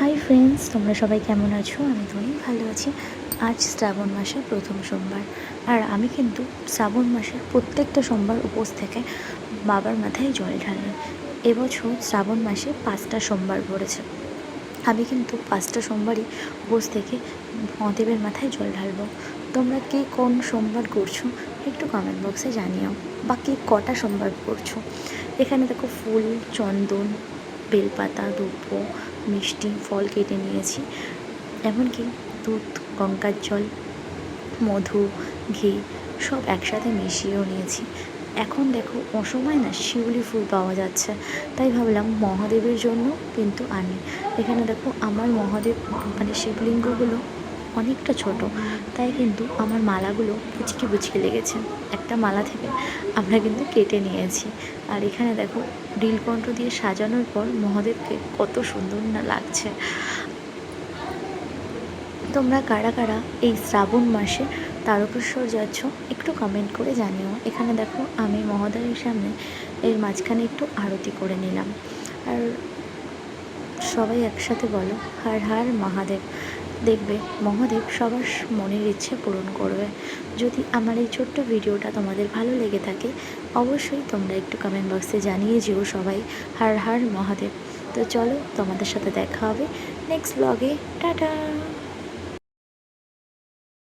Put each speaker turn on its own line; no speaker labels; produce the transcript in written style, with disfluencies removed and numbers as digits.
Hi friends, তোমরা সবাই কেমন আছো? আমি তো অনেক ভালো আছি। আজ শ্রাবণ মাসের প্রথম সোমবার, আর আমি কিন্তু শ্রাবণ মাসের প্রত্যেকটা সোমবার উপোস থেকে বাবার মাথায় জল ঢালি। এবছর শ্রাবণ মাসে 5টা সোমবার পড়েছে। আমি কিন্তু 5টা সোমবারই উপোস থেকে মহাদেবের মাথায় জল ঢালবো। তোমরা কে কোন সোমবার করছো একটু কমেন্ট বক্সে জানিও, বা কে কটা সোমবার করছো। এখানে দেখো ফুল, চন্দন, বেলপাতা, দুব্বো, মিষ্টি, ফল কেটে নিয়েছি, এমনকি দুধ, গঙ্গার জল, মধু, ঘি সব একসাথে মিশিয়েও নিয়েছি। এখন দেখো অসময় না শিউলি ফুল পাওয়া যাচ্ছে, তাই ভাবলাম মহাদেবের জন্য কিন্তু আনি। এখানে দেখো আমার মহাদেব মানে শিবলিঙ্গগুলো অনেকটা ছোট, তাই কিন্তু আমার মালাগুলো পুচকে পুচকে লেগেছে। একটা মালা থেকে আমরা কিন্তু কেটে নিয়েছি। আর এখানে দেখো নীলকণ্ঠ দিয়ে সাজানোর পর মহাদেবকে কত সুন্দর না লাগছে। তোমরা কারা কারা এই শ্রাবণ মাসে তারকেশ্বর যাচ্ছ একটু কমেন্ট করে জানিও। এখানে দেখো আমি মহাদেবের সামনে এর মাঝখানে একটু আরতি করে নিলাম। আর সবাই একসাথে বলো হর হর মহাদেব। দেখবে মহাদেব সবার মনের ইচ্ছে পূরণ করবে। যদি আমার এই ছোট্ট ভিডিওটা তোমাদের ভালো লেগে থাকে, অবশ্যই তোমরা একটু কমেন্ট বক্সে জানিয়ে যেও সবাই হর হর মহাদেব। তো চলো, তোমাদের সাথে দেখা হবে নেক্সট ব্লগে। টাটা।